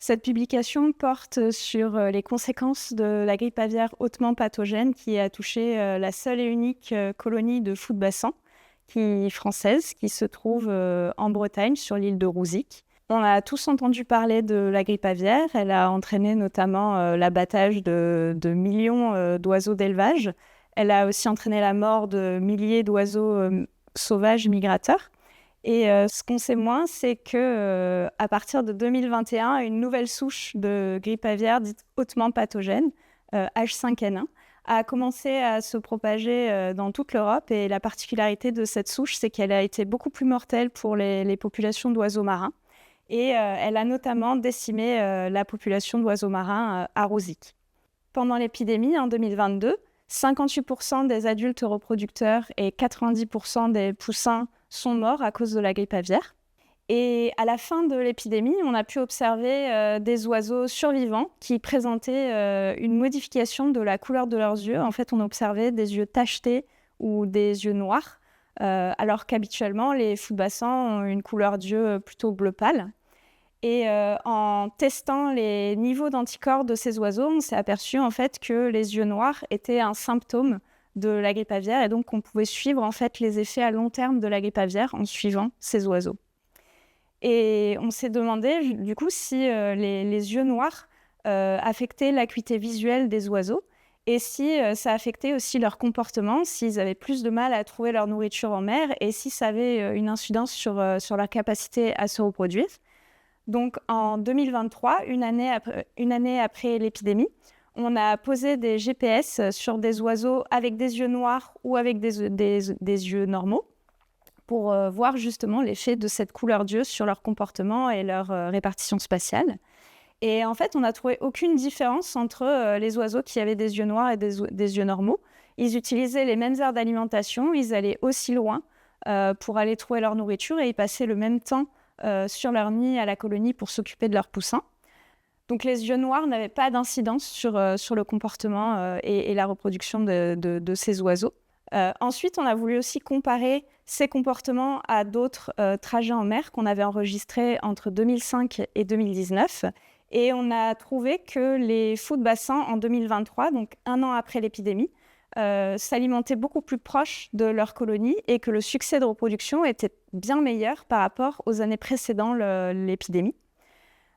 Cette publication porte sur les conséquences de la grippe aviaire hautement pathogène qui a touché la seule et unique colonie de Foutbassan française qui se trouve en Bretagne sur l'île de Rouzic. On a tous entendu parler de la grippe aviaire. Elle a entraîné notamment l'abattage de millions d'oiseaux d'élevage. Elle a aussi entraîné la mort de milliers d'oiseaux sauvages migrateurs. Et ce qu'on sait moins, c'est que à partir de 2021, une nouvelle souche de grippe aviaire dite hautement pathogène, H5N1, a commencé à se propager dans toute l'Europe. Et la particularité de cette souche, c'est qu'elle a été beaucoup plus mortelle pour les populations d'oiseaux marins. Et elle a notamment décimé la population d'oiseaux marins à Rouzic. Pendant l'épidémie, en 2022, 58% des adultes reproducteurs et 90% des poussins sont morts à cause de la grippe aviaire. Et à la fin de l'épidémie, on a pu observer des oiseaux survivants qui présentaient une modification de la couleur de leurs yeux. En fait, on observait des yeux tachetés ou des yeux noirs, alors qu'habituellement, les Foutbassans ont une couleur d'yeux plutôt bleu pâle. Et en testant les niveaux d'anticorps de ces oiseaux, on s'est aperçu en fait que les yeux noirs étaient un symptôme de la grippe aviaire et donc on pouvait suivre en fait les effets à long terme de la grippe aviaire en suivant ces oiseaux. Et on s'est demandé du coup si les yeux noirs affectaient l'acuité visuelle des oiseaux et si ça affectait aussi leur comportement, s'ils avaient plus de mal à trouver leur nourriture en mer et si ça avait une incidence sur leur capacité à se reproduire. Donc en 2023, une année après l'épidémie, on a posé des GPS sur des oiseaux avec des yeux noirs ou avec des yeux normaux pour voir justement l'effet de cette couleur d'yeux sur leur comportement et leur répartition spatiale. Et en fait, on n'a trouvé aucune différence entre les oiseaux qui avaient des yeux noirs et des yeux normaux. Ils utilisaient les mêmes aires d'alimentation, ils allaient aussi loin pour aller trouver leur nourriture et ils passaient le même temps sur leur nid à la colonie pour s'occuper de leurs poussins. Donc les yeux noirs n'avaient pas d'incidence sur le comportement et la reproduction de ces oiseaux. Ensuite, on a voulu aussi comparer ces comportements à d'autres trajets en mer qu'on avait enregistrés entre 2005 et 2019. Et on a trouvé que les Foutbassans en 2023, donc un an après l'épidémie, s'alimentaient beaucoup plus proches de leur colonie et que le succès de reproduction était bien meilleur par rapport aux années précédant l'épidémie.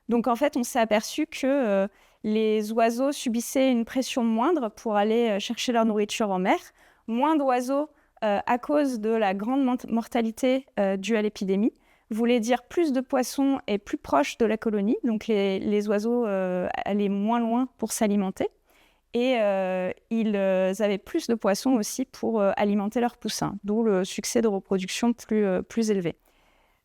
Donc en fait, on s'est aperçu que les oiseaux subissaient une pression moindre pour aller chercher leur nourriture en mer, moins d'oiseaux à cause de la grande mortalité due à l'épidémie, voulait dire plus de poissons et plus proches de la colonie, donc les oiseaux allaient moins loin pour s'alimenter. Et ils avaient plus de poissons aussi pour alimenter leurs poussins, d'où le succès de reproduction plus élevé.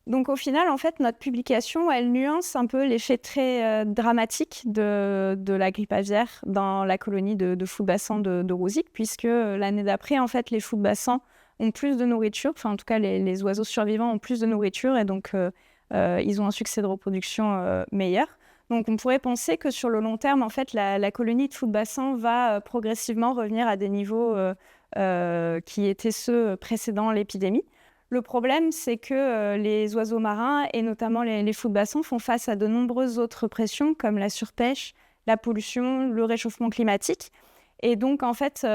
Donc au final, en fait, notre publication, elle nuance un peu l'effet très dramatique de la grippe aviaire dans la colonie de Foutbassan de Rouzic, puisque l'année d'après, en fait, les Foutbassans ont plus de nourriture, enfin en tout cas, les oiseaux survivants ont plus de nourriture et donc ils ont un succès de reproduction meilleur. Donc, on pourrait penser que sur le long terme, en fait, la colonie de Foutbassan va progressivement revenir à des niveaux qui étaient ceux précédant l'épidémie. Le problème, c'est que les oiseaux marins, et notamment les Foutbassans, font face à de nombreuses autres pressions, comme la surpêche, la pollution, le réchauffement climatique. Et donc, en fait,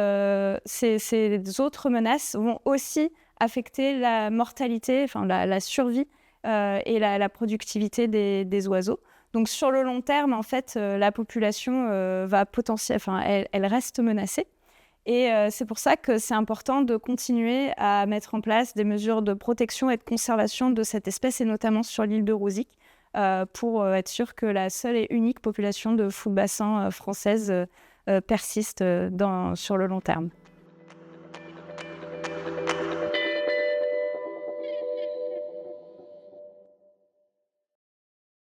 ces autres menaces vont aussi affecter la mortalité, enfin la survie et la productivité des oiseaux. Donc sur le long terme, en fait, la population elle reste menacée. Et c'est pour ça que c'est important de continuer à mettre en place des mesures de protection et de conservation de cette espèce, et notamment sur l'île de Rouzic, pour être sûr que la seule et unique population de Foutbassan française persiste sur le long terme.